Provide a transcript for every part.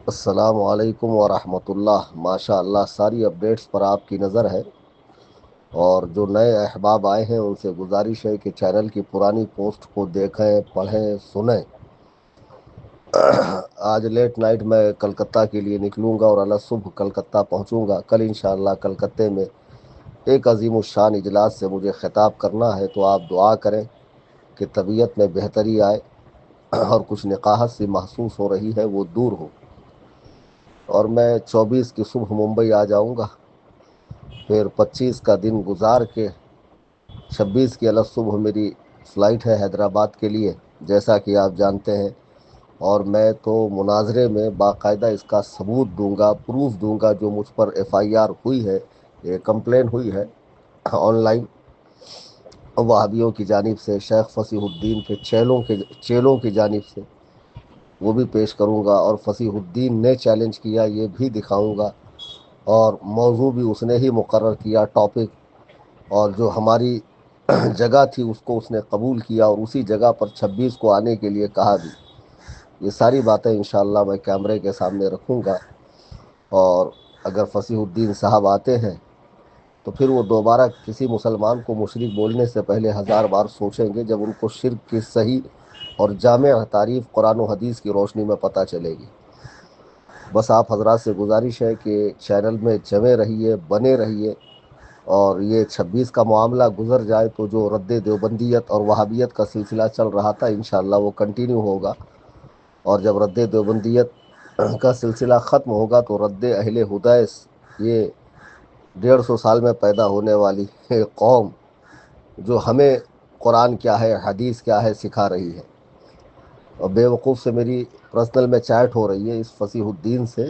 السلام علیکم ورحمۃ اللہ۔ ماشاء اللہ ساری اپڈیٹس پر آپ کی نظر ہے، اور جو نئے احباب آئے ہیں ان سے گزارش ہے کہ چینل کی پرانی پوسٹ کو دیکھیں، پڑھیں، سنیں۔ آج لیٹ نائٹ میں کلکتہ کے لیے نکلوں گا اور اللہ صبح کلکتہ پہنچوں گا۔ کل انشاءاللہ کلکتے میں ایک عظیم الشان اجلاس سے مجھے خطاب کرنا ہے، تو آپ دعا کریں کہ طبیعت میں بہتری آئے اور کچھ نقاہت سی محسوس ہو رہی ہے وہ دور ہو، اور میں 24 کی صبح ممبئی آ جاؤں گا۔ پھر 25 کا دن گزار کے 26 کی الگ صبح میری فلائٹ ہے حیدرآباد کے لیے، جیسا کہ آپ جانتے ہیں۔ اور میں تو مناظرے میں باقاعدہ اس کا ثبوت دوں گا، پروف دوں گا، جو مجھ پر ایف آئی آر ہوئی ہے، یہ کمپلین ہوئی ہے آن لائن وہابیوں کی جانب سے، شیخ فصیح الدین کے چیلوں کی جانب سے، وہ بھی پیش کروں گا۔ اور فصیح الدین نے چیلنج کیا یہ بھی دکھاؤں گا، اور موضوع بھی اس نے ہی مقرر کیا، ٹاپک، اور جو ہماری جگہ تھی اس کو اس نے قبول کیا، اور اسی جگہ پر 26 کو آنے کے لیے کہا بھی۔ یہ ساری باتیں انشاءاللہ میں کیمرے کے سامنے رکھوں گا، اور اگر فصیح الدین صاحب آتے ہیں تو پھر وہ دوبارہ کسی مسلمان کو مشرک بولنے سے پہلے 1000 بار سوچیں گے، جب ان کو شرک کی صحیح اور جامع تعریف قرآن و حدیث کی روشنی میں پتہ چلے گی۔ بس آپ حضرات سے گزارش ہے کہ چینل میں جمے رہیے، بنے رہیے، اور یہ 26 کا معاملہ گزر جائے تو جو رد دیوبندیت اور وہابیت کا سلسلہ چل رہا تھا انشاءاللہ وہ کنٹینیو ہوگا، اور جب رد دیوبندیت کا سلسلہ ختم ہوگا تو رد اہل ہدایت، یہ 150 سال میں پیدا ہونے والی قوم جو ہمیں قرآن کیا ہے، حدیث کیا ہے سکھا رہی ہے۔ اور بے وقوف سے میری پرسنل میں چیٹ ہو رہی ہے، اس فصیح الدین سے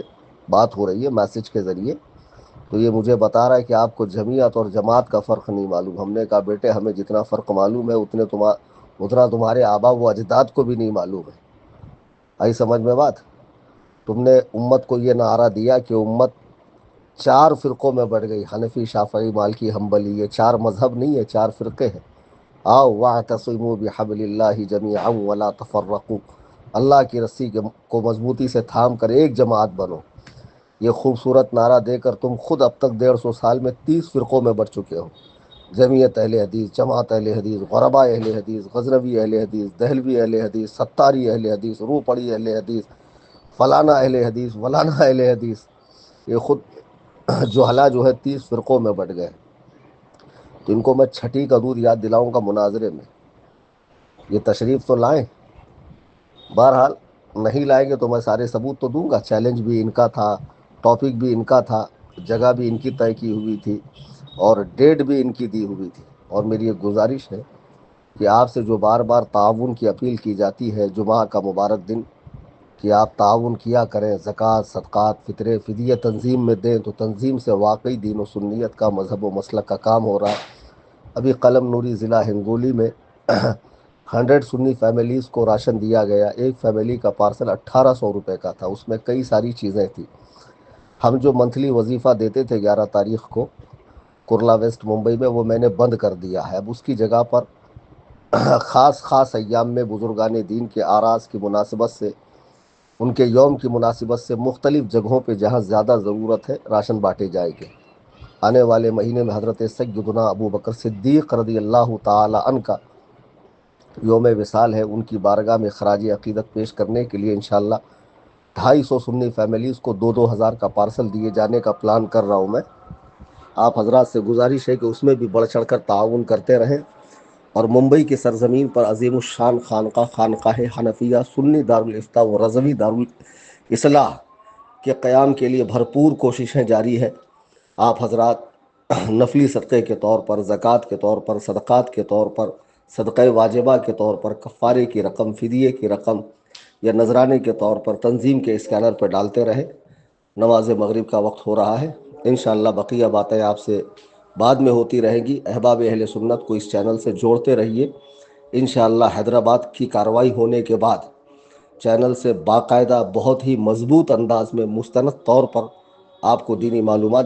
بات ہو رہی ہے میسج کے ذریعے، تو یہ مجھے بتا رہا ہے کہ آپ کو جمعیت اور جماعت کا فرق نہیں معلوم۔ ہم نے کہا بیٹے ہمیں جتنا فرق معلوم ہے اتنا تمہارے آبا و اجداد کو بھی نہیں معلوم ہے۔ آئی سمجھ میں بات؟ تم نے امت کو یہ نعرہ دیا کہ امت 4 فرقوں میں بڑھ گئی، حنفی، شافعی، مالکی، حنبلی، یہ 4 مذہب نہیں ہے، 4 فرقے ہیں۔ آؤ واعتصموا بحبل اللہ جمیعا ولا تفرقوا، اللہ کی رسی کو مضبوطی سے تھام کر ایک جماعت بنو۔ یہ خوبصورت نعرہ دے کر تم خود اب تک 150 سال میں 30 فرقوں میں بڑھ چکے ہو: جمعیت اہل حدیث، جماعت اہل حدیث، غرباء اہل حدیث، غزنوی اہل حدیث، دہلوی اہل حدیث، ستاری اہل حدیث، روپڑی اہل حدیث، فلانا اہل حدیث، ولانا اہل حدیث۔ یہ خود جو ہے 30 فرقوں میں بٹ گئے۔ تو ان کو میں چھٹی کا دودھ یاد دلاؤں گا مناظرے میں، یہ تشریف تو لائیں۔ بہرحال نہیں لائیں گے تو میں سارے ثبوت تو دوں گا، چیلنج بھی ان کا تھا، ٹاپک بھی ان کا تھا، جگہ بھی ان کی طے کی ہوئی تھی، اور ڈیٹ بھی ان کی دی ہوئی تھی۔ اور میری ایک گزارش ہے کہ آپ سے جو بار بار تعاون کی اپیل کی جاتی ہے، جمعہ کا مبارک دن، کہ آپ تعاون کیا کریں، زکوٰۃ، صدقات، فطرے، فدیہ تنظیم میں دیں، تو تنظیم سے واقعی دین و سنیت کا، مذہب و مسلک کا کام ہو رہا ہے۔ ابھی قلم نوری ضلع ہنگولی میں 100 سنی فیملیز کو راشن دیا گیا، ایک فیملی کا پارسل 1800 روپے کا تھا، اس میں کئی ساری چیزیں تھیں۔ ہم جو منتھلی وظیفہ دیتے تھے 11 تاریخ کو کرلا ویسٹ ممبئی میں، وہ میں نے بند کر دیا ہے۔ اب اس کی جگہ پر خاص ایام میں بزرگان دین کے آراز کی مناسبت سے، ان کے یوم کی مناسبت سے مختلف جگہوں پہ جہاں زیادہ ضرورت ہے راشن بانٹے جائیں گے۔ آنے والے مہینے میں حضرت سیدنا ابو بکر صدیق رضی اللہ تعالی عنہ کا یوم وصال ہے، ان کی بارگاہ میں خراج عقیدت پیش کرنے کے لیے انشاءاللہ 250 سنی فیملیز کو 2,000 کا پارسل دیے جانے کا پلان کر رہا ہوں میں۔ آپ حضرات سے گزارش ہے کہ اس میں بھی بڑھ چڑھ کر تعاون کرتے رہیں، اور ممبئی کی سرزمین پر عظیم الشان خانقاہ حنفیہ سنی دارالافتاء و رضوی دارالاصلاح کے قیام کے لیے بھرپور کوششیں جاری ہے۔ آپ حضرات نفلی صدقے کے طور پر، زکوٰۃ کے طور پر، صدقات کے طور پر، صدقہ واجبہ کے طور پر، کفارے کی رقم، فدیے کی رقم، یا نذرانے کے طور پر تنظیم کے اسکینر پہ ڈالتے رہے۔ نماز مغرب کا وقت ہو رہا ہے، انشاءاللہ بقیہ باتیں آپ سے بعد میں ہوتی رہیں گی۔ احباب اہل سنت کو اس چینل سے جوڑتے رہیے۔ انشاءاللہ حیدرآباد کی کارروائی ہونے کے بعد چینل سے باقاعدہ بہت ہی مضبوط انداز میں مستند طور پر آپ کو دینی معلومات